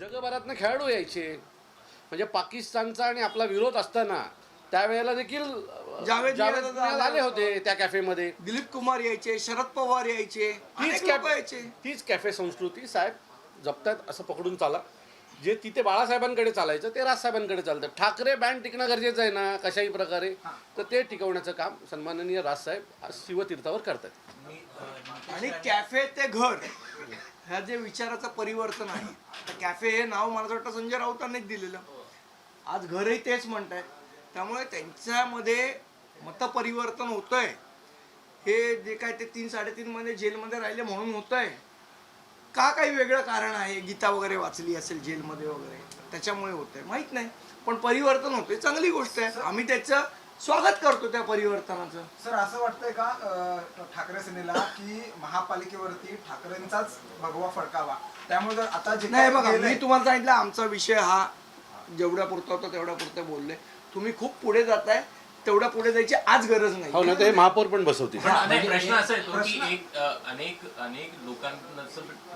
जगभरातनं खेळाडू यायचे, म्हणजे पाकिस्तानचा आणि आपला विरोध असताना त्यावेळेला देखील जावेद मियाँ आले होते त्या कॅफेमध्ये. दिलीप कुमार यायचे, शरद पवार यायचे, अनेक लोक यायचे. तीच कॅफे संस्कृती साहेब जपतात असं पकडून चाला. जे तिथे बाळासाहेबांकडे चालायचं ते राजसाहेबांकडे चालतं. ठाकरे बँड टिकणं गरजेचं आहे ना कशाही प्रकारे, तर ते टिकवण्याचं काम सन्माननीय राजसाहेब आज शिवतीर्थावर करतात. आणि कॅफे ते घर ह्या जे विचाराचं परिवर्तन आहे, तर कॅफे हे नाव मला वाटतं संजय राऊतांनीच दिलेलं. आज घरही तेच म्हणतायत. त्यामुळे त्यांच्यामध्ये मतपरिवर्तन होतंय. हे जे काय ते 3-3.5 महिने जेलमध्ये राहिले म्हणून होतंय का, काही वेगळं कारण आहे, गीता वगैरे वाचली असेल जेलमध्ये वगैरे, त्याच्यामुळे होतंय माहित नाही, पण परिवर्तन होतंय, चांगली गोष्ट आहे. आम्ही त्याचं स्वागत करतो त्या परिवर्तनाचं. सर असं वाटतंय का ठाकरे सेनेला की महापालिकेवरती ठाकरेंचाच भगवा फडकावा, त्यामुळे जर आता जे नाही बघा, मी तुम्हाला सांगितलं आमचा विषय हा जेवढ्या पुरता होता तेवढ्या पुरतं बोलले. तुम्ही खूप पुढे जाताय, तेवढ्या पुढे जायची आज गरज नाही. हो ना, ते महापौर पण बसवतील. प्रश्न असा येतो की अनेक लोकांना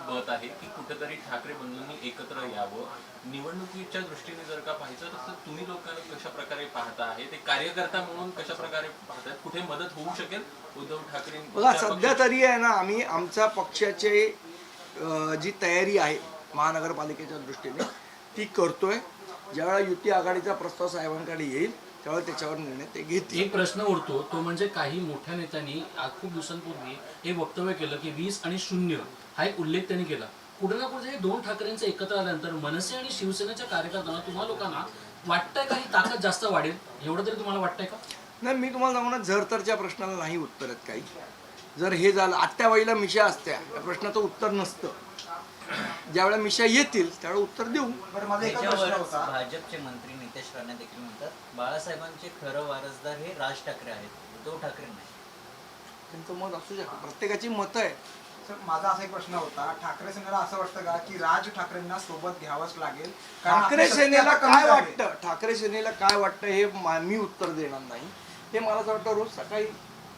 मत आहे की कुठेतरी ठाकरे बंधूंनी एकत्र यावं. निवडणुकीच्या दृष्टीने जर का पाहायचं तर तुम्ही लोकांना कशा प्रकारे पाहता आहे, ते कार्यकर्ता म्हणून कशा प्रकारे पाहतात, कुठे मदत होऊ शकेल उद्धव ठाकरे? बघा सध्या तरी आहे ना, आम्ही आमच्या पक्षाचे जी तयारी आहे महानगरपालिकेच्या दृष्टीने ती करतोय. ज्यावेळेला युती आघाडीचा प्रस्ताव साहेबांकडे येईल त्यावेळेला त्याच्यावर निर्णय ते घेतील. एक प्रश्न उरतो तो म्हणजे काही मोठ्या नेत्यांनी खूप दिवसांपूर्वी हे वक्तव्य केलं की 20 आणि 0 हा एक उल्लेख त्यांनी केला. कुठे ना कुठे हे दोन ठाकरेंचं एकत्र आल्यानंतर मनसे आणि शिवसेनेच्या कार्यकर्त्यांना तुम्हा लोकांना वाटतंय का ही ताकद जास्त वाढेल, एवढं तरी तुम्हाला वाटतंय का? नाही, मी तुम्हाला सांगू ना, जरतरच्या प्रश्नाला नाही उत्तर आहेत काही. जर हे झालं, आत्याबाईला मिशा असत्या, या प्रश्नाचं उत्तर नसतं. ज्यावेळेला मिशा येतील त्यावेळेला उत्तर देऊ. बरं, माझा एक प्रश्न होता. भाजपचे मंत्री नितेश राणे देखील म्हणतात बाळासाहेबांचे खरं वारसदार हे राज ठाकरे आहेत, उद्धव ठाकरे नाही. त्यांचं मत असू शकतं, प्रत्येकाची मतं आहे. सर माझा असा एक प्रश्न होता, ठाकरे सेनेला असं वाटतं का की राज ठाकरेंना सोबत घ्यावंच लागेल? ठाकरे सेनेला काय वाटतं, ठाकरे सेनेला काय वाटतं हे मी उत्तर देणार नाही. हे मला असं वाटतं रोज सकाळी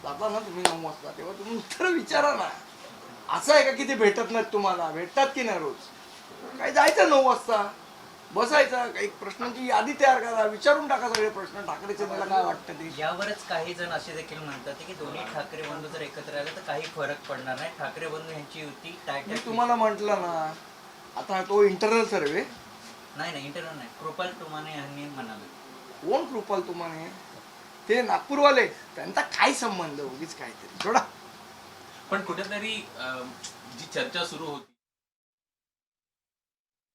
जाता ना तुम्ही 9 वाजता, तेव्हा तुम्ही उत्तर विचारा ना. असं आहे का की ते भेटत नाहीत तुम्हाला? भेटतात की नाही रोज? काय जायचं 9 वाजता बसायचं, एक प्रश्नांची यादी तयार करा, विचारून टाका सगळे प्रश्न. ठाकरे सेनेला काय वाटतं ते. यावरच काही जण असे देखील म्हणतात की दोन्ही ठाकरे बंधू जर एकत्र आले तर काही फरक पडणार नाही, ठाकरे बंधू यांची युती मी टायटल. तुम्हाला म्हटलं ना, आता तो इंटरनल सर्वे. नाही इंटरव्ह्यू नाही, कृपाल तुमाने यांनी म्हणाले. कोण कृपाल तुमाने? ते नागपूरवाले, त्यांचा काय संबंध? उगीच काहीतरी थोडा. पण कुठेतरी जी चर्चा सुरू होती